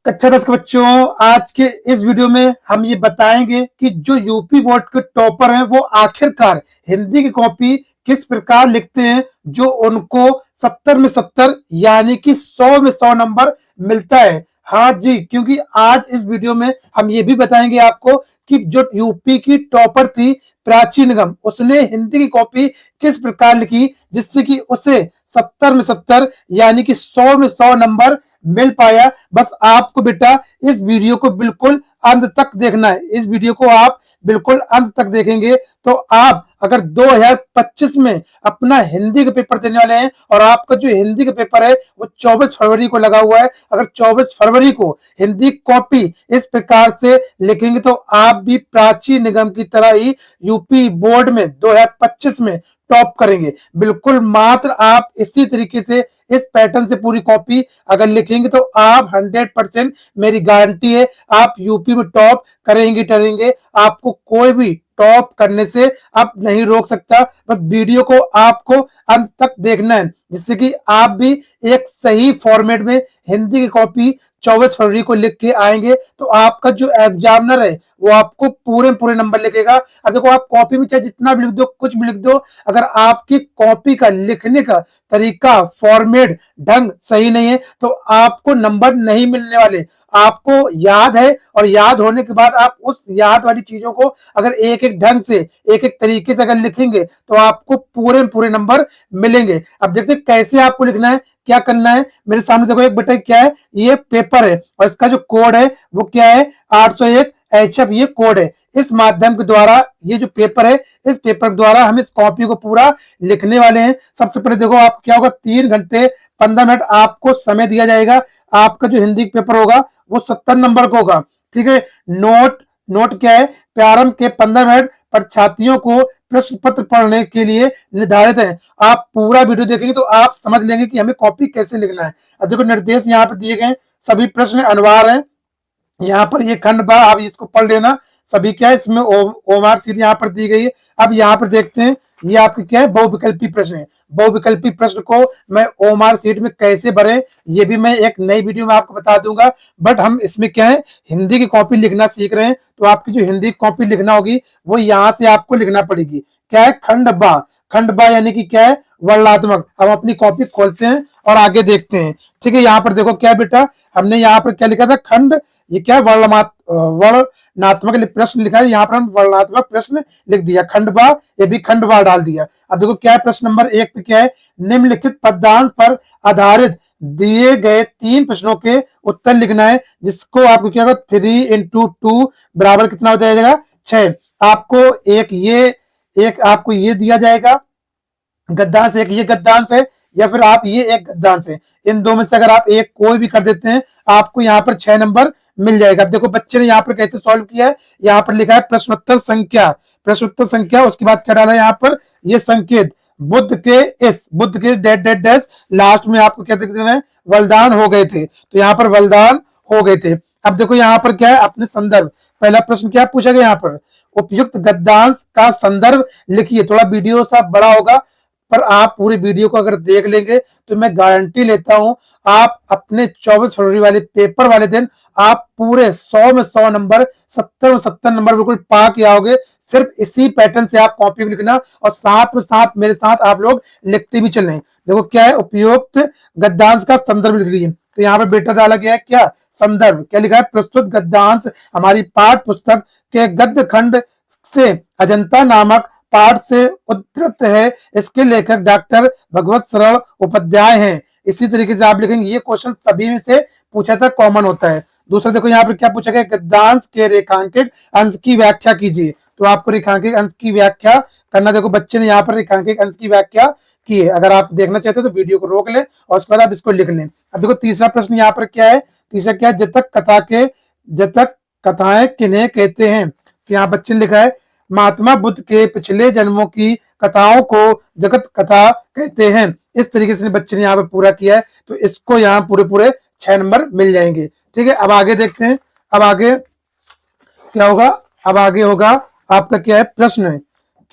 कक्षा 10 के बच्चों, आज के इस वीडियो में हम ये बताएंगे कि जो यूपी बोर्ड के टॉपर हैं वो आखिरकार हिंदी की कॉपी किस प्रकार लिखते हैं जो उनको 70 में 70 यानी कि 100 में 100 नंबर मिलता है। हाँ जी, क्योंकि आज इस वीडियो में हम ये भी बताएंगे आपको कि जो यूपी की टॉपर थी प्राची निगम, उसने हिंदी की कॉपी किस प्रकार लिखी जिससे कि उसे 70 में 70 यानी कि 100 में 100 नंबर मिल पाया। बस आपको बेटा इस वीडियो को बिल्कुल अंत तक देखना है। इस वीडियो को आप बिल्कुल अंत तक देखेंगे तो आप अगर 2025 में अपना हिंदी का पेपर देने वाले हैं और आपका जो हिंदी का पेपर है वो 24 फरवरी को लगा हुआ है, अगर 24 फरवरी को हिंदी कॉपी इस प्रकार से लिखेंगे तो आप भी प्राची निगम की तरह ही यूपी बोर्ड में 2025 में टॉप करेंगे। बिल्कुल मात्र आप इसी तरीके से इस पैटर्न से पूरी कॉपी अगर लिखेंगे तो आप 100% मेरी गारंटी है आप यूपी में टॉप करेंगे। आपको कोई भी टॉप करने से अब नहीं रोक सकता। बस वीडियो को आपको अंत तक देखना है जिससे कि आप भी एक सही फॉर्मेट में हिंदी की कॉपी 24 फरवरी को लिख के आएंगे तो आपका जो एग्जामिनर है वो आपको पूरे पूरे नंबर लिखेगा। अब देखो, आप कॉपी में चाहे जितना भी लिख दो, कुछ भी लिख दो, अगर आपकी कॉपी का लिखने का तरीका, फॉर्मेट, ढंग सही नहीं है तो आपको नंबर नहीं मिलने वाले। आपको याद है और याद होने के बाद आप उस याद वाली चीजों को अगर एक एक ढंग से, एक एक तरीके से अगर लिखेंगे तो आपको पूरे पूरे नंबर मिलेंगे। अब देखते हैं कैसे आपको लिखना है, क्या करना है। मेरे सामने देखो एक बेटा क्या है, ये पेपर है और इसका जो कोड है वो क्या है, 801 HF ये कोड है। इस माध्यम के द्वारा ये जो पेपर है, इस पेपर के द्वारा हम इस कॉपी को पूरा लिखने वाले हैं। सबसे पहले देखो आप क्या होगा, 3 घंटे 15 मिनट आपको समय दिया जाएगा। आपका जो हिंदी पेपर होगा वो 70 नंबर का होगा, ठीक है। नोट क्या है, प्रारंभ के 15 मिनट पर छात्रियों को प्रश्न पत्र पढ़ने के लिए निर्धारित है। आप पूरा वीडियो देखेंगे तो आप समझ लेंगे कि हमें कॉपी कैसे लिखना है। अब देखो निर्देश यहाँ पर दिए गए, सभी प्रश्न अनिवार्य हैं। यहाँ पर ये खंड बा, आप इसको पढ़ लेना। सभी क्या है, इसमें ओमार सीट यहाँ पर दी गई है। अब यहाँ पर देखते हैं ये आपके क्या है, बहुविकल्पी प्रश्न है। बहुविकल्पी प्रश्न को मैं ओमार सीट में कैसे भरे ये भी मैं एक नई वीडियो में आपको बता दूंगा। बट हम इसमें क्या है, हिंदी की कॉपी लिखना सीख रहे हैं तो आपकी जो हिंदी कॉपी लिखना होगी वो यहाँ से आपको लिखना पड़ेगी। क्या है, खंड बा यानी कि क्या है, वर्णात्मक। हम अपनी कॉपी खोलते हैं और आगे देखते हैं, ठीक है। यहाँ पर देखो क्या बेटा, हमने यहाँ पर क्या लिखा था, खंड, ये क्या वर्णनात्मक प्रश्न लिखा है, यहाँ पर हम वर्णात्मक प्रश्न लिख दिया। खंडवा, ये भी खंडवा डाल दिया। अब देखो क्या है, प्रश्न नंबर 1 पे क्या है, निम्नलिखित पदांश पर आधारित दिए गए 3 प्रश्नों के उत्तर लिखना है, जिसको आपको क्या होगा, 3 इंटू 2 बराबर कितना हो जाएगा, 6। आपको एक आपको ये दिया जाएगा गद्दांश, एक ये गद्दांश है या फिर आप ये एक गद्दांश है। इन दो में से अगर आप एक कोई भी कर देते हैं आपको यहाँ पर 6 नंबर मिल जाएगा। अब देखो बच्चे ने यहाँ पर कैसे सॉल्व किया है, यहाँ पर लिखा है प्रश्नोत्तर संख्या, उसके बाद क्या डाला है यहाँ पर, ये संकेत बुद्ध के डेड डेड डैश लास्ट में आपको क्या देख देना है, वलदान हो गए थे, तो यहाँ पर वलदान हो गए थे। अब देखो यहाँ पर क्या है, अपने संदर्भ, पहला प्रश्न क्या पूछा गया यहाँ पर, उपयुक्त गद्दांश का संदर्भ लिखिए। थोड़ा वीडियो सा बड़ा होगा पर आप पूरी वीडियो को अगर देख लेंगे तो मैं गारंटी लेता हूं आप अपने 24 फरवरी वाले पेपर वाले दिन आप पूरे 100 में 100 नंबर, 70 में 70 नंबर बिल्कुल पा के आओगे। सिर्फ इसी पैटर्न से आप कॉपी को लिखना और साथ में साथ मेरे साथ आप लोग लिखते भी चलें। देखो क्या है, उपयुक्त गद्दांश का संदर्भ लिख लीजिए। तो यहाँ पर बेटा डाला गया है क्या, संदर्भ, क्या लिखा है, प्रस्तुत गद्दांश हमारी पाठ पुस्तक के गद्य खंड से अजंता नामक पाठ से उद्धृत है। इसके लेखक डॉक्टर भगवत शरण उपाध्याय हैं। इसी तरीके से आप लिखेंगे, ये क्वेश्चन सभी में से पूछा था, कॉमन होता है। दूसरा देखो यहाँ पर क्या पूछा गया, गद्दांश के रेखांकित अंश की व्याख्या कीजिए। तो आपको रेखांकित अंश की व्याख्या करना, देखो बच्चे ने यहाँ पर रेखांकित अंश की व्याख्या की है। अगर आप देखना चाहते हो तो वीडियो को रोक लें और उसके बाद आप इसको लिख लें। अब देखो तीसरा प्रश्न यहाँ पर क्या है, तीसरा क्या है, जतक कथाएं किन्हें कहते हैं। तो यहाँ बच्चे ने लिखा है, महात्मा बुद्ध के पिछले जन्मों की कथाओं को जगत कथा कहते हैं। इस तरीके से बच्चे ने यहाँ पे पूरा किया है तो इसको यहाँ पूरे पूरे 6 नंबर मिल जाएंगे, ठीक है। अब आगे देखते हैं, अब आगे क्या होगा, अब आगे होगा आपका क्या है, प्रश्न है,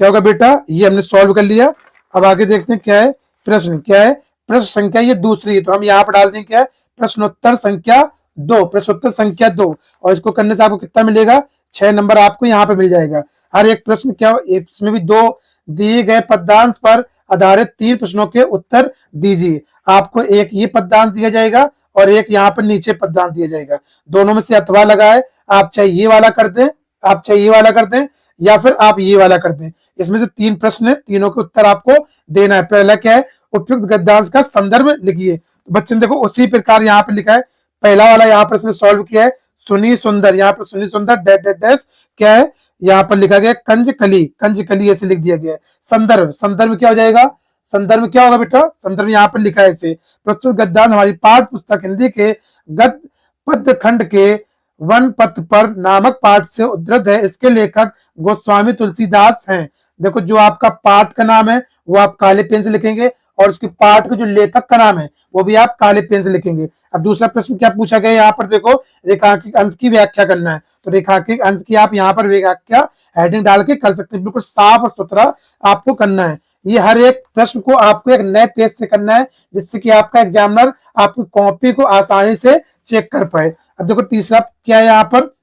क्या होगा बेटा, ये हमने सॉल्व कर लिया। अब आगे देखते हैं क्या है, प्रश्न क्या है, प्रश्न संख्या ये दूसरी है तो हम यहाँ पर डाल देंगे क्या है, प्रश्नोत्तर संख्या 2, प्रश्न उत्तर संख्या 2, और इसको करने से आपको कितना मिलेगा, 6 नंबर आपको यहाँ पे मिल जाएगा। हर एक प्रश्न क्या, इसमें भी 2 दिए गए पदांश पर आधारित 3 प्रश्नों के उत्तर दीजिए। आपको एक ये पदांश दिया जाएगा और एक यहाँ पर नीचे पदांश दिया जाएगा, दोनों में से अथवा लगाए, आप चाहे ये वाला कर दें, आप चाहे ये वाला कर दें, या फिर आप ये वाला कर दें। इसमें से 3 प्रश्न है, तीनों के उत्तर आपको देना है। पहला क्या है, उपयुक्त गद्यांश का संदर्भ लिखिए। तो बच्चे ने देखो उसी प्रकार यहाँ पर लिखा है, पहला वाला यहाँ पर इसने सॉल्व किया है, सुनी सुंदर, यहाँ पर सुनी सुंदर डैश डैश डैश क्या है, यहाँ पर लिखा गया कंजकली, कंजकली ऐसे लिख दिया गया है। संदर्भ, संदर्भ क्या हो जाएगा, संदर्भ क्या होगा बेटा, संदर्भ यहाँ पर लिखा है ऐसे, प्रस्तुत गद्यांश हमारी पाठ पुस्तक हिंदी के गद्य पद्य खंड के वन पथ पर नामक पाठ से उद्धृत है। इसके लेखक गोस्वामी तुलसीदास हैं। देखो जो आपका पाठ का नाम है वो आप काले पेन से लिखेंगे, और उसके पाठ के जो लेखक का नाम है वो भी आप काले पेन से लिखेंगे। अब दूसरा प्रश्न क्या पूछा गया, यहाँ पर देखो रेखांकित अंश की व्याख्या करना है, तो रेखांकित अंश की आप यहाँ पर व्याख्या हेडिंग डाल के कर सकते हैं, बिल्कुल साफ और सुथरा आपको करना है। ये हर एक प्रश्न को आपको एक नए पेज से करना है, जिससे कि आपका एग्जामिनर आपकी कॉपी को आसानी से चेक कर पाए। अब देखो तीसरा क्या है, यहाँ पर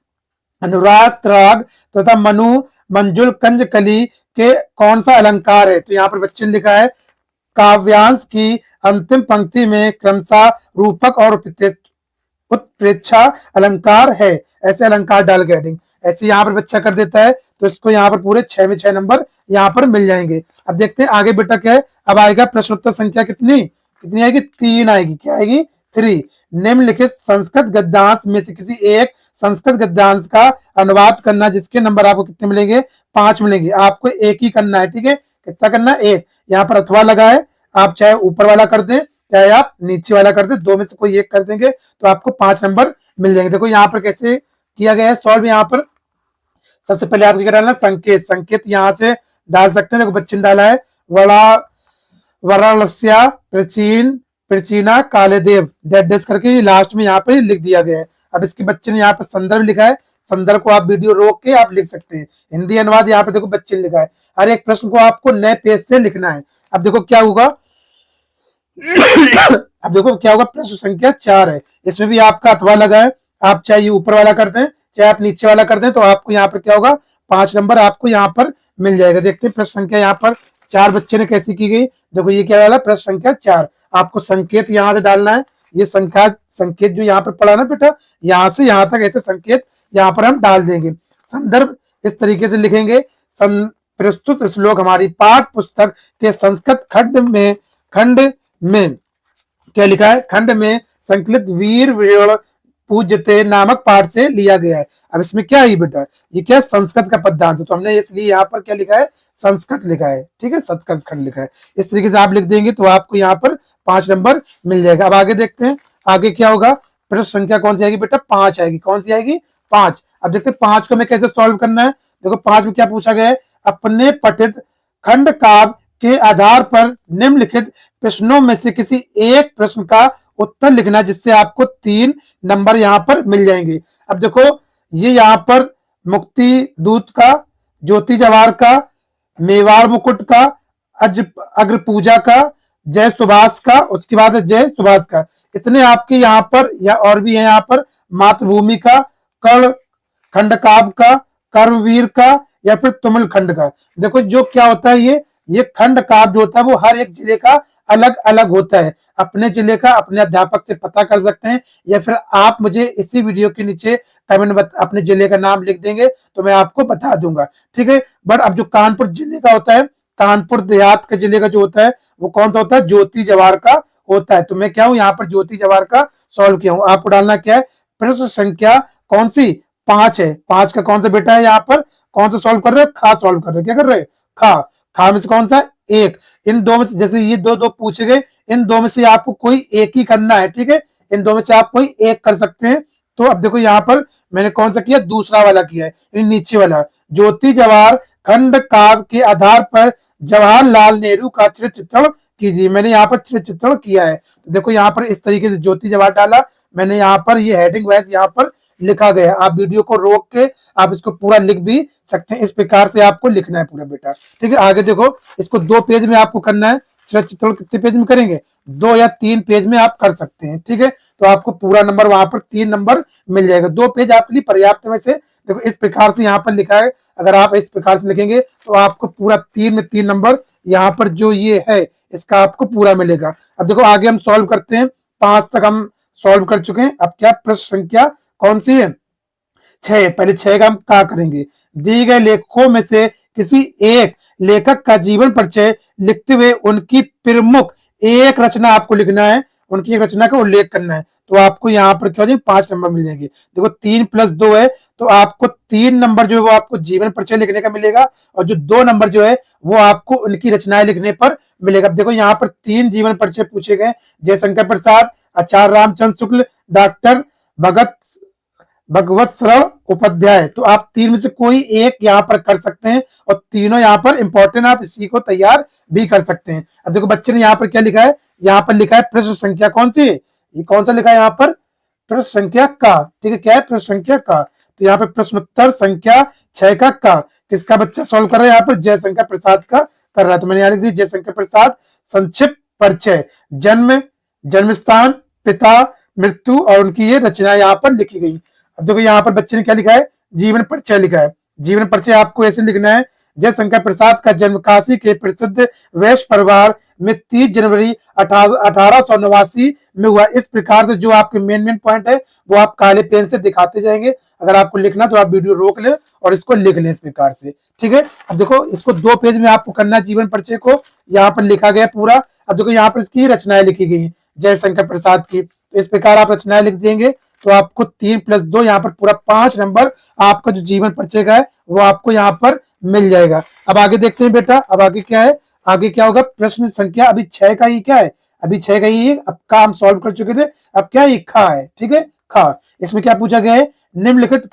अनुराग त्राग तथा मनु मंजुल कंजकली के कौन सा अलंकार है, तो यहाँ पर बच्चे ने लिखा है काव्यांश की अंतिम पंक्ति में क्रमशः रूपक और उत्प्रेक्षा अलंकार है, ऐसे अलंकार डाल के हेडिंग ऐसे यहाँ पर बच्चा कर देता है, तो इसको यहाँ पर पूरे 6 में 6 नंबर यहाँ पर मिल जाएंगे। अब देखते हैं आगे बेटा क्या है, अब आएगा प्रश्नोत्तर संख्या कितनी कितनी आएगी, 3 आएगी, क्या आएगी 3। निम्नलिखित संस्कृत गद्यांश में से किसी एक संस्कृत गद्यांश का अनुवाद करना, जिसके नंबर आपको कितने मिलेंगे, 5 मिलेंगे। आपको एक ही करना है, ठीक है, कितना करना है, एक। यहाँ पर अथवा लगा है, आप चाहे ऊपर वाला कर दें चाहे आप नीचे वाला कर दें, दो में से कोई एक कर देंगे तो आपको 5 नंबर मिल जाएंगे। देखो यहाँ पर कैसे किया गया है सॉल्व, यहाँ पर सबसे पहले आपको क्या डालना, संकेत, संकेत यहाँ से डाल सकते हैं। देखो बच्चे ने डाला है वड़ा वरालस्या प्राचीन प्राचीना कालेदेव डेड डेस करके लास्ट में यहाँ पे लिख दिया गया है। अब इसके बच्चे ने यहाँ पर संदर्भ लिखा है, संदर्भ को आप वीडियो रोक के आप लिख सकते हैं। हिंदी अनुवाद यहाँ पे देखो बच्चे ने लिखा है। हर एक प्रश्न को आपको नए पेज से लिखना है। अब देखो क्या होगा अब देखो क्या होगा, प्रश्न संख्या 4 है, इसमें भी आपका अथवा लगा है, आप चाहे ये ऊपर वाला कर दें चाहे आप नीचे वाला कर दें, तो आपको यहाँ पर क्या होगा, 5 नंबर आपको यहाँ पर मिल जाएगा। देखते हैं प्रश्न संख्या यहाँ पर 4 बच्चे ने कैसी की गई। देखो ये क्या डाला, प्रश्न संख्या 4, आपको संकेत यहाँ से डालना है। ये संख्या संकेत जो यहाँ पर पढ़ा ना बेटा, यहाँ से यहाँ तक ऐसे संकेत यहाँ पर हम डाल देंगे। संदर्भ इस तरीके से लिखेंगे, प्रस्तुत श्लोक हमारी पाठ पुस्तक के संस्कृत खंड में क्या लिखा है, खंड में संकलित वीर वीर पूज्यते नामक पाठ से लिया गया है। अब इसमें क्या है बेटा, ये क्या संस्कृत का पदांश है, तो हमने इसलिए यहाँ पर क्या लिखा है, संस्कृत लिखा है, ठीक है, संस्कृत खंड लिखा है। इस तरीके से आप लिख देंगे तो आपको यहाँ पर 5 नंबर मिल जाएगा। अब आगे देखते हैं आगे क्या होगा, प्रश्न संख्या कौन सी आएगी बेटा, 5 आएगी। कौन सी आएगी, 5। अब देखते हैं 5 को हमें कैसे सॉल्व करना है। देखो 5 में क्या पूछा गया है, अपने पठित खंड काव्य के आधार पर निम्नलिखित प्रश्नों में से किसी एक प्रश्न का उत्तर लिखना, जिससे आपको 3 नंबर यहाँ पर मिल जाएंगे। अब देखो ये यहाँ पर मुक्ति दूत का, ज्योति जवाहर का, मेवाड़ मुकुट का, अग्र पूजा का, जय सुभाष का, उसके बाद जय सुभाष का, इतने आपके यहाँ पर या और भी है यहाँ पर मातृभूमि का, कर्ण खंड काव्य का, कर्मवीर का, या फिर तुमिल खंड का। देखो जो क्या होता है, ये खंड काव्य जो होता है वो हर एक जिले का अलग अलग होता है। अपने जिले का अपने अध्यापक से पता कर सकते हैं, या फिर आप मुझे इसी वीडियो के नीचे कमेंट अपने जिले का नाम लिख देंगे तो मैं आपको बता दूंगा, ठीक है। बट अब जो कानपुर जिले का होता है, कानपुर देहात के जिले का जो होता है वो कौन सा होता है, ज्योति जवाहर का होता है। तो मैं क्या हूँ यहाँ पर ज्योति जवाहर का सॉल्व किया हूँ। आपको डालना क्या है, प्रश्न संख्या कौन सी, 5 है। 5 का कौन सा बेटा है, यहाँ पर कौन सा सॉल्व कर रहे हो, खा सॉल्व कर रहे हो, क्या कर रहे हैं, खा। खा में से कौन सा, 1। इन दो में से, जैसे ये दो पूछे गए, इन दो में से आपको कोई एक ही करना है, ठीक है। इन दो में से आप कोई एक कर सकते हैं। तो अब देखो यहाँ पर मैंने कौन सा किया, दूसरा वाला किया है, नीचे वाला। ज्योति जवाहर खंड काव्य के आधार पर जवाहरलाल नेहरू का चित्रण कीजिए। मैंने यहाँ पर चित्रण किया है। तो देखो यहाँ पर इस तरीके से ज्योति जवाहर डाला मैंने, यहाँ पर ये हेडिंग वाइज यहाँ पर लिखा गया। आप वीडियो को रोक के आप इसको पूरा लिख भी सकते हैं। इस प्रकार से आपको लिखना है पूरा बेटा, ठीक है। आगे देखो इसको 2 पेज में आपको करना है। चित्रण कितने पेज में करेंगे, 2 या 3 पेज में आप कर सकते हैं, ठीक है। तो आपको पूरा नंबर वहां पर 3 नंबर मिल जाएगा। 2 पेज आपके लिए पर्याप्त है। वैसे देखो इस प्रकार से यहाँ पर लिखा है, अगर आप इस प्रकार से लिखेंगे तो आपको पूरा 3 में 3 नंबर यहाँ पर जो ये है इसका आपको पूरा मिलेगा। अब देखो आगे हम सॉल्व करते हैं। 5 तक हम सॉल्व कर चुके हैं। अब क्या प्रश्न संख्या कौन सी है? 6। पहले 6 का हम क्या करेंगे? दिए गए लेखकों में से किसी एक लेखक का जीवन परिचय लिखते हुए उनकी प्रमुख एक रचना आपको लिखना है, उनकी एक रचना का उल्लेख करना है। तो आपको यहाँ पर क्या हो जाएंगे? 5 नंबर मिल जाएंगे। देखो 3 + 2 है, तो आपको 3 नंबर जो है वो आपको जीवन परिचय लिखने का मिलेगा, और जो 2 नंबर जो है वो आपको उनकी रचनाएं लिखने पर मिलेगा। अब देखो यहाँ पर 3 जीवन परिचय पूछे गए, जयशंकर प्रसाद, आचार्य रामचंद्र शुक्ल, डॉक्टर भगवत शरण उपाध्याय। तो आप 3 में से कोई एक यहाँ पर कर सकते हैं, और तीनों यहाँ पर इंपॉर्टेंट, आप इसी को तैयार भी कर सकते हैं। अब देखो बच्चे ने यहाँ पर क्या लिखा है? यहाँ पर लिखा है प्रश्न संख्या कौन सी है? ये कौन सा लिखा है यहाँ पर? प्रश्न संख्या का। ठीक है, क्या है? प्रश्न संख्या का। तो यहाँ पे प्रश्नोत्तर संख्या 6 का किसका बच्चा सॉल्व कर रहा है? यहाँ पर जयशंकर प्रसाद का कर रहा है। तो मैंने यहाँ लिख दी जयशंकर प्रसाद संक्षिप्त परिचय, जन्म, जन्म स्थान, पिता, मृत्यु और उनकी ये रचना यहाँ पर लिखी गई। अब देखो यहाँ पर बच्चे ने क्या लिखा है? जीवन परिचय लिखा है। जीवन परिचय आपको ऐसे लिखना है, जयशंकर प्रसाद का जन्म काशी के प्रसिद्ध वैश्य परिवार में 30 जनवरी 1889 में हुआ। इस प्रकार से जो आपके मेन पॉइंट है वो आप काले पेन से दिखाते जाएंगे। अगर आपको लिखना तो आप वीडियो रोक लें और इसको लिख लें इस प्रकार से। ठीक है, अब देखो इसको 2 पेज में आपको करना है। जीवन परिचय को यहाँ पर लिखा गया पूरा। अब देखो यहाँ पर इसकी रचनाएं लिखी गई जयशंकर प्रसाद की, तो इस प्रकार आप रचनाएं लिख देंगे तो आपको 3 + 2 यहाँ पर पूरा 5 नंबर आपका जो जीवन परिचय का है वो आपको यहाँ पर मिल जाएगा। अब आगे देखते हैं बेटा, अब आगे क्या है? आगे क्या होगा? प्रश्न संख्या अभी 6 का ही क्या है? अभी 6 का ही अब का हम सॉल्व कर चुके थे। अब क्या है? खा है। ठीक है, खा। इसमें क्या पूछा गया है? निम्नलिखित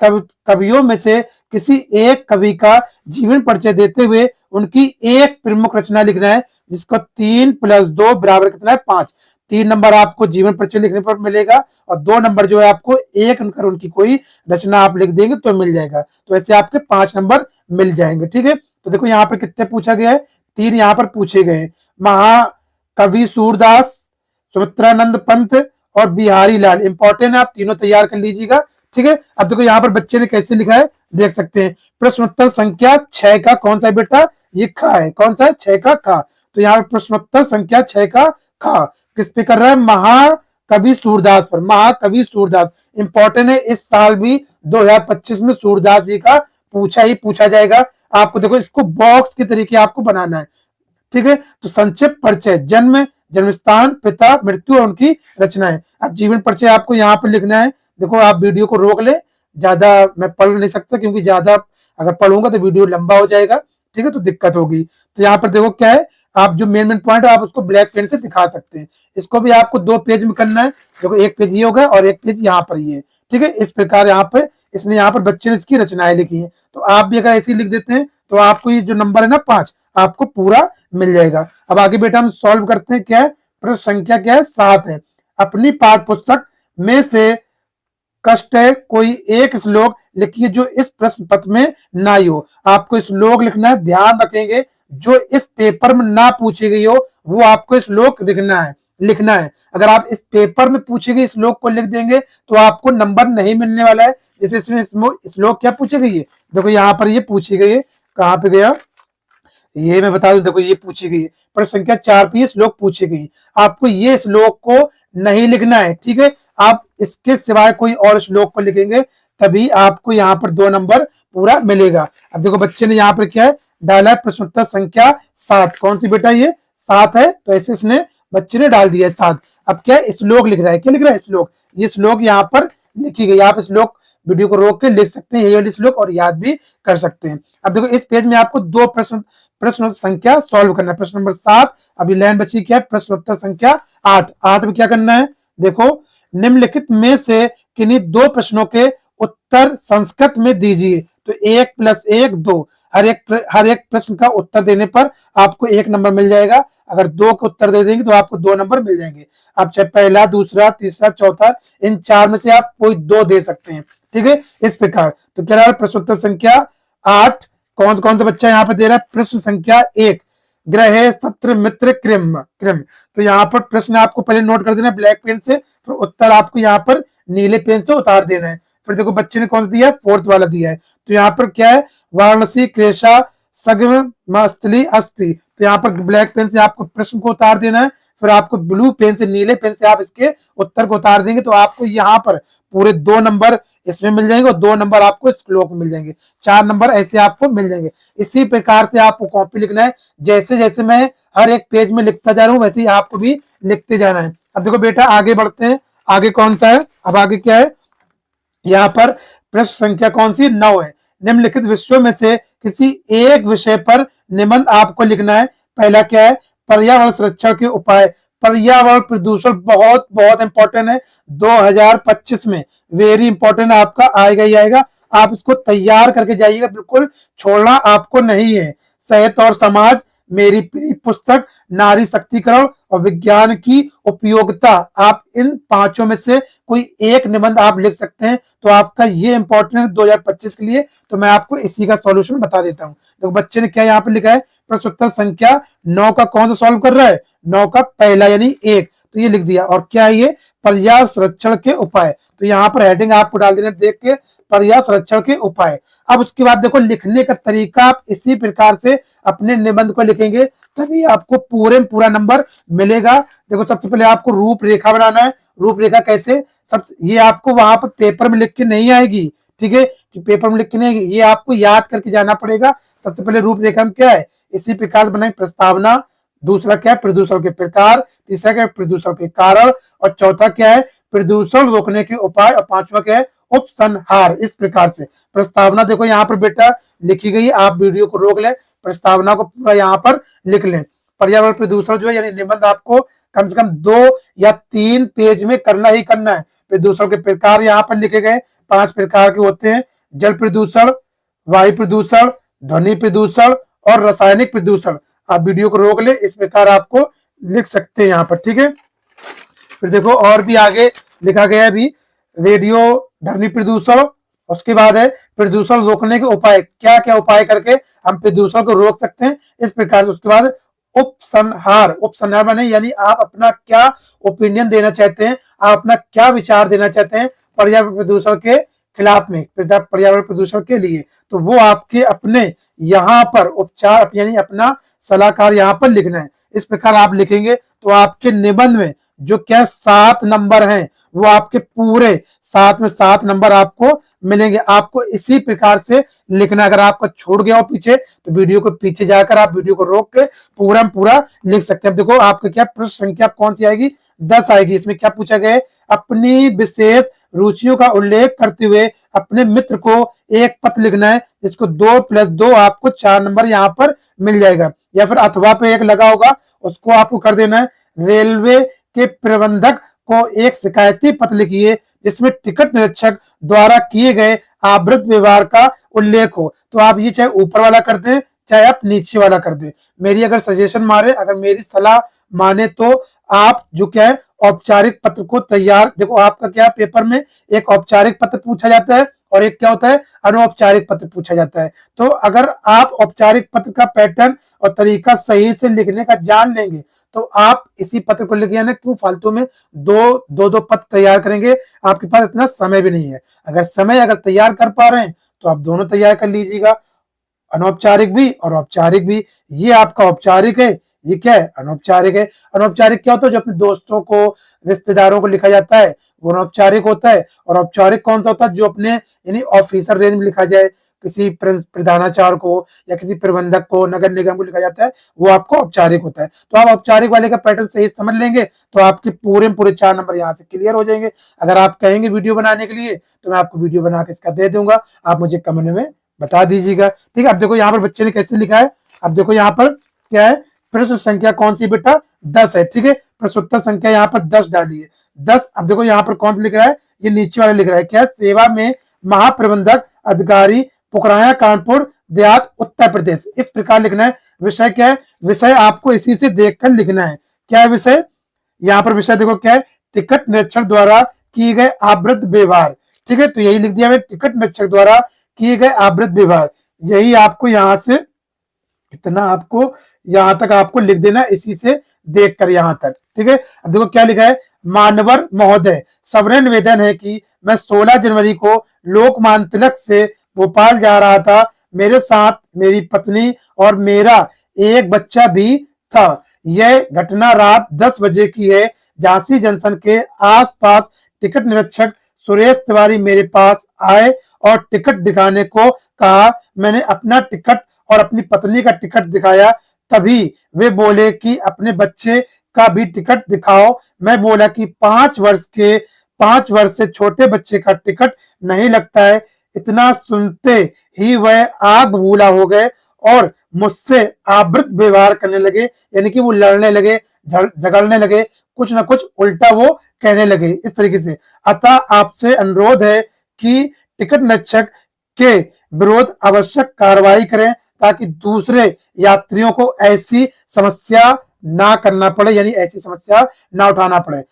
कवियों में से किसी एक कवि का जीवन परिचय देते हुए उनकी एक प्रमुख रचना लिखना है, जिसको 3 + 2 बराबर कितना है? 5। 3 नंबर आपको जीवन परिचय लिखने पर मिलेगा, और 2 नंबर जो है आपको एक कर उनकी कोई रचना आप लिख देंगे तो मिल जाएगा। तो ऐसे आपके 5 नंबर मिल जाएंगे। ठीक है, तो देखो यहाँ पर कितने पूछा गया है? 3 यहाँ पर पूछे गए। महाकवि सूरदास, सुमित्रानंद पंत और बिहारी लाल। इंपॉर्टेंट है, आप तीनों तैयार कर लीजिएगा। ठीक है, अब देखो यहाँ पर बच्चे ने कैसे लिखा है देख सकते हैं। प्रश्नोत्तर संख्या 6 का कौन सा है बेटा? ये खा है। कौन सा है? 6 का खा। तो यहाँ पर प्रश्नोत्तर संख्या 6 का खा किस पे कर रहा है? महाकवि सूरदास पर। महाकवि सूरदास इंपॉर्टेंट है, इस साल भी 2025 में सूरदास जी का पूछा जाएगा। आपको देखो इसको बॉक्स के तरीके आपको बनाना है। ठीक है, तो संक्षिप्त परिचय, जन्म, जन्म स्थान, पिता, मृत्यु और उनकी रचनाएं। अब जीवन परिचय आपको यहाँ पर लिखना है। देखो आप वीडियो को रोक ले, ज्यादा मैं पढ़ नहीं सकता क्योंकि ज्यादा अगर पढ़ूंगा तो वीडियो लंबा हो जाएगा। ठीक है, तो दिक्कत होगी। तो यहाँ पर देखो क्या है, आप जो मेन पॉइंट है आप उसको ब्लैक पेन से दिखा सकते हैं। इसको भी आपको 2 पेज में करना है। देखो एक पेज ये होगा और एक पेज यहाँ पर ये। ठीक है, इस प्रकार यहाँ पे इसने यहाँ पर बच्चे ने इसकी रचनाएं लिखी है। तो आप भी अगर ऐसी लिख देते हैं तो आपको ये जो नंबर है ना 5 आपको पूरा मिल जाएगा। अब आगे बेटा हम सॉल्व करते हैं। क्या है? प्रश्न संख्या क्या है? 7 है। अपनी पाठ्य पुस्तक में से कष्ट है कोई एक श्लोक लिखिए जो इस प्रश्न पत्र में ना हो। आपको श्लोक लिखना है, ध्यान रखेंगे जो इस पेपर में ना पूछी गई हो वो आपको श्लोक लिखना है। अगर आप इस पेपर में पूछे गए श्लोक को लिख देंगे तो आपको नंबर नहीं मिलने वाला है। जैसे इसमें श्लोक क्या पूछी गई है? देखो यहाँ पर ये पूछी गई है। कहाँ पे गया ये मैं बता दूं। देखो ये पूछी गई है, प्रश्न संख्या 4 पे ये श्लोक पूछी गई। आपको ये श्लोक को नहीं लिखना है। ठीक है, आप इसके सिवाय कोई और श्लोक को लिखेंगे तभी आपको यहाँ पर 2 नंबर पूरा मिलेगा। अब देखो बच्चे ने यहाँ पर क्या है डाला है? प्रश्नोत्तर संख्या 7। कौन सी बेटा? ये 7 है। तो ऐसे इसने बच्चे ने डाल दिया है 7। अब क्या है? श्लोक लिख रहा है। क्या लिख रहा है? श्लोक। ये श्लोक यहाँ पर लिखी गई। आप श्लोक वीडियो को रोक के लिख सकते हैं, ये वाली श्लोक, और याद भी कर सकते हैं। अब देखो इस पेज में आपको 2 प्रश्न संख्या सॉल्व करना है। प्रश्न नंबर 7। अभी लाइन बची क्या है? प्रश्नोत्तर संख्या 8। 8 में क्या करना है? देखो निम्नलिखित में से किन्हीं 2 प्रश्नों के उत्तर संस्कृत में दीजिए। तो 1 + 1 2। हर एक प्रश्न का उत्तर देने पर आपको 1 नंबर मिल जाएगा। अगर 2 के उत्तर दे देंगे तो आपको 2 नंबर मिल जाएंगे। आप चाहे पहला, दूसरा, तीसरा, चौथा, इन 4 में से आप कोई 2 दे सकते हैं। ठीक है, इस प्रकार। तो क्या रहा है? प्रश्नोत्तर संख्या 8 कौन सा बच्चा यहाँ पे दे रहा है? प्रश्न संख्या 1 ग्रहे सत्र मित्र कृम कृम। तो यहाँ पर प्रश्न आपको पहले नोट कर देना है ब्लैक पेन से, फिर उत्तर आपको यहाँ पर नीले पेन से उतार देना है। फिर देखो बच्चे ने कौन सा दिया है, फोर्थ वाला दिया है। तो यहाँ पर क्या है, वाराणसी क्रेशा सग्र मस्तली अस्थि। तो यहाँ पर ब्लैक पेन से आपको प्रश्न को उतार देना है, फिर आपको ब्लू पेन से, नीले पेन से आप इसके उत्तर को उतार देंगे। तो आपको यहाँ पर पूरे 2 नंबर इसमें मिल जाएंगे और 2 नंबर आपको इस श्लोक में मिल जाएंगे, 4 नंबर ऐसे आपको मिल जाएंगे। इसी प्रकार से आपको कॉपी लिखना है, जैसे जैसे मैं हर एक पेज में लिखता जा रहा हूं वैसे ही आपको भी लिखते जाना है। अब देखो बेटा आगे बढ़ते हैं, आगे कौन सा है, अब आगे क्या है, यहाँ पर प्रश्न संख्या कौन सी, 9 है। निम्नलिखित विषयों में से किसी एक विषय पर निबंध आपको लिखना है। पहला क्या है, पर्यावरण संरक्षण के उपाय। पर्यावरण प्रदूषण बहुत बहुत इंपॉर्टेंट है 2025 में, वेरी इंपॉर्टेंट आपका आएगा ही आएगा। आप इसको तैयार करके जाइएगा, बिल्कुल छोड़ना आपको नहीं है। साहित्य और समाज, मेरी प्रिय पुस्तक, नारी शक्तिकरण और विज्ञान की उपयोगिता। आप इन 5 में से कोई एक निबंध आप लिख सकते हैं, तो आपका ये इंपॉर्टेंट है 2025 के लिए। तो मैं आपको इसी का सॉल्यूशन बता देता हूं। तो बच्चे ने क्या यहाँ पे लिखा है, प्रश्न उत्तर संख्या 9 का कौन सा सॉल्व कर रहा है, 9 का पहला यानी 1, तो ये लिख दिया। और क्या है ये, पर्यावरण संरक्षण के उपाय। तो यहाँ पर हेडिंग आपको डाल देना देख के, पर्यावरण संरक्षण के उपाय। अब उसके बाद देखो लिखने का तरीका आप इसी प्रकार से अपने निबंध को लिखेंगे, तभी आपको पूरे में पूरा नंबर मिलेगा। देखो सबसे पहले आपको रूपरेखा बनाना है। रूपरेखा कैसे, सब ये आपको वहां पर पेपर में लिख के नहीं आएगी, ठीक है, कि पेपर में लिख के नहीं आएगी, ये आपको याद करके जाना पड़ेगा। सबसे पहले रूपरेखा में क्या है, इसी प्रकार बनाए प्रस्तावना, दूसरा क्या है प्रदूषण के प्रकार, तीसरा क्या है प्रदूषण के कारण, और चौथा क्या है प्रदूषण रोकने के उपाय, और पांचवा क्या है उपसंहार। इस प्रकार से प्रस्तावना देखो यहाँ पर बेटा लिखी गई, आप वीडियो को रोक लें, प्रस्तावना को पूरा यहाँ पर लिख लें। पर्यावरण प्रदूषण जो है यानी निबंध आपको कम से कम 2 या 3 पेज में करना ही करना है। प्रदूषण के प्रकार यहाँ पर लिखे गए, 5 प्रकार के होते हैं, जल प्रदूषण, वायु प्रदूषण, ध्वनि प्रदूषण और रासायनिक प्रदूषण। आप वीडियो को रोक ले, इस प्रकार आपको लिख सकते हैं यहाँ पर, ठीक है। फिर देखो और भी आगे लिखा गया है अभी, रेडियो ध्वनि प्रदूषण, उसके बाद है प्रदूषण रोकने के उपाय, क्या क्या उपाय करके हम प्रदूषण को रोक सकते हैं, इस प्रकार से। उसके बाद उपसंहार, उपसंहार माने यानी आप अपना क्या ओपिनियन देना चाहते हैं, आप अपना क्या विचार देना चाहते हैं पर्यावरण प्रदूषण के खिलाफ में, पर्यावरण प्रदूषण के लिए। तो वो आपके अपने यहाँ पर उपचार यानी अपना सलाहकार यहाँ पर लिखना है। इस प्रकार आप लिखेंगे तो आपके निबंध में जो क्या 7 नंबर हैं वो आपके पूरे 7 में 7 नंबर आपको मिलेंगे। आपको इसी प्रकार से लिखना, अगर आपका छूट गया हो पीछे तो वीडियो को पीछे जाकर आप वीडियो को रोक के पूरा पूरा लिख सकते हैं। देखो आपका क्या प्रश्न संख्या कौन सी आएगी, 10 आएगी। इसमें क्या पूछा गया है, अपनी विशेष रुचियों का उल्लेख करते हुए अपने मित्र को एक पत्र लिखना है, जिसको 2 + 2 आपको 4 नंबर यहाँ पर मिल जाएगा। या फिर अथवा पे एक लगा होगा, उसको आपको कर देना है, रेलवे के प्रबंधक को एक शिकायती पत्र लिखिए जिसमें टिकट निरीक्षक द्वारा किए गए आवृत्त व्यवहार का उल्लेख हो। तो आप ये चाहे ऊपर वाला कर दें चाहे आप नीचे वाला कर दें। मेरी अगर सजेशन मारे, अगर मेरी सलाह माने तो आप जो क्या है औपचारिक पत्र को तैयार, देखो आपका क्या पेपर में एक औपचारिक पत्र पूछा जाता है और एक क्या होता है अनौपचारिक पत्र पूछा जाता है। तो अगर आप औपचारिक पत्र का पैटर्न और तरीका सही से लिखने का जान लेंगे तो आप इसी पत्र को लिख ना, क्यों फालतू में दो पत्र तैयार करेंगे, आपके पास इतना समय भी नहीं है। अगर समय अगर तैयार कर पा रहे हैं तो आप दोनों तैयार कर लीजिएगा, अनौपचारिक भी और औपचारिक भी। ये आपका औपचारिक है, ये क्या है अनौपचारिक है। अनौपचारिक क्या होता है, जो अपने दोस्तों को रिश्तेदारों को लिखा जाता है वो अनौपचारिक होता है। और औपचारिक कौन सा होता है, जो अपने यानी ऑफिसर रेंज में लिखा जाए, किसी प्रधानाचार्य को या किसी प्रबंधक को, नगर निगम को लिखा जाता है, वो आपको औपचारिक होता है। तो आप औपचारिक वाले का पैटर्न सही समझ लेंगे तो आपके पूरे 4 नंबर यहाँ से क्लियर हो जाएंगे। अगर आप कहेंगे वीडियो बनाने के लिए तो मैं आपको वीडियो बना के इसका दे दूंगा, आप मुझे कमेंट में बता दीजिएगा, ठीक है। अब देखो यहाँ पर बच्चे ने कैसे लिखा है, अब देखो यहाँ पर क्या है, प्रश्न संख्या कौन सी बेटा 10 है, ठीक है। प्रश्नोत्तर संख्या यहाँ पर 10 डालिए, 10। अब देखो यहाँ पर कौन सा लिख रहा है, ये नीचे वाला लिख रहा है, क्या सेवा में महाप्रबंधक अधिकारी पुकराया कानपुर देहात उत्तर प्रदेश। इस प्रकार लिखना है। विषय क्या है, विषय आपको इसी से देखकर लिखना है। क्या है विषय, यहाँ पर विषय देखो क्या है, टिकट निरीक्षक द्वारा किए गए आवृत्त व्यवहार, ठीक है। तो यही लिख दिया मैंने, टिकट निरीक्षक द्वारा किए गए आवृत्त व्यवहार। यही आपको यहाँ से इतना आपको यहां तक आपको लिख देना इसी से देखकर यहां तक। ठीक है, अब देखो क्या लिखा है। मानवर महोदय, सविनय निवेदन है कि मैं 16 जनवरी को लोकमान्य तिलक से भोपाल जा रहा था। मेरे साथ मेरी पत्नी और मेरा एक बच्चा भी था। यह घटना रात 10 बजे की है। झांसी जंक्शन के आसपास टिकट निरीक्षक सुरेश तिवारी मेरे पास आए और टिकट दिखाने को कहा। मैंने अपना टिकट और अपनी पत्नी का टिकट दिखाया। तभी वे बोले कि अपने बच्चे का भी टिकट दिखाओ। मैं बोला कि 5 वर्ष से छोटे बच्चे का टिकट नहीं लगता है। इतना सुनते ही वह आग बबूला हो गए और मुझसे आवृत व्यवहार करने लगे, यानी कि वो लड़ने लगे, झगड़ने लगे, कुछ ना कुछ उल्टा वो कहने लगे इस तरीके से। अतः आपसे अनुरोध है कि टिकट निरीक्षक के विरोध आवश्यक कार्रवाई करें ताकि दूसरे यात्रियों को ऐसी समस्या ना करना पड़े, यानी ऐसी समस्या ना उठाना पड़े।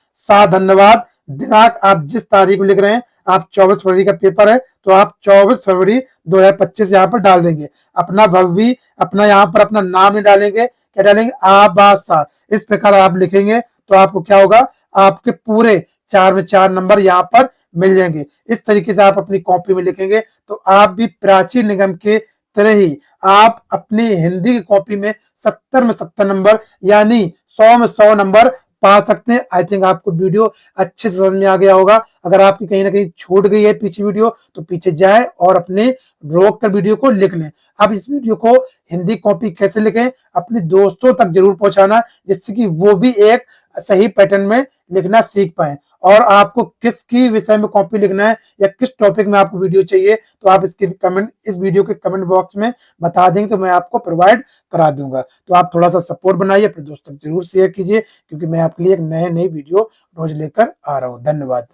धन्यवाद। दिनांक आप जिस तारीख को लिख रहे हैं, आप 24 फरवरी का पेपर है तो आप 24 फरवरी 2025 यहाँ पर डाल देंगे। अपना भव्य, अपना यहाँ पर अपना नाम नहीं डालेंगे, क्या डालेंगे, आबासा। इस प्रकार आप लिखेंगे तो आपको क्या होगा, आपके पूरे 4 में 4 नंबर यहाँ पर मिल जाएंगे। इस तरीके से आप अपनी कॉपी में लिखेंगे तो आप भी प्राचीन निगम के तरह ही आप अपनी हिंदी की कॉपी में 70 में 70 नंबर यानी 100 में 100 नंबर पा सकते हैं। आई थिंक आपको वीडियो अच्छे से समझ में आ गया होगा। अगर आपकी कहीं ना कहीं छूट गई है पीछे वीडियो तो पीछे जाए और अपने रोक कर वीडियो को लिख लें। अब इस वीडियो को हिंदी कॉपी कैसे लिखें अपने दोस्तों तक जरूर पहुंचाना, जिससे कि वो भी एक सही पैटर्न में लिखना सीख पाए। और आपको किसकी विषय में कॉपी लिखना है या किस टॉपिक में आपको वीडियो चाहिए तो आप इसके कमेंट, इस वीडियो के कमेंट बॉक्स में बता देंगे तो मैं आपको प्रोवाइड करा दूंगा। तो आप थोड़ा सा सपोर्ट बनाइए, अपने दोस्तों तक जरूर शेयर कीजिए, क्योंकि मैं आपके लिए एक नई वीडियो रोज लेकर आ रहा हूँ। धन्यवाद।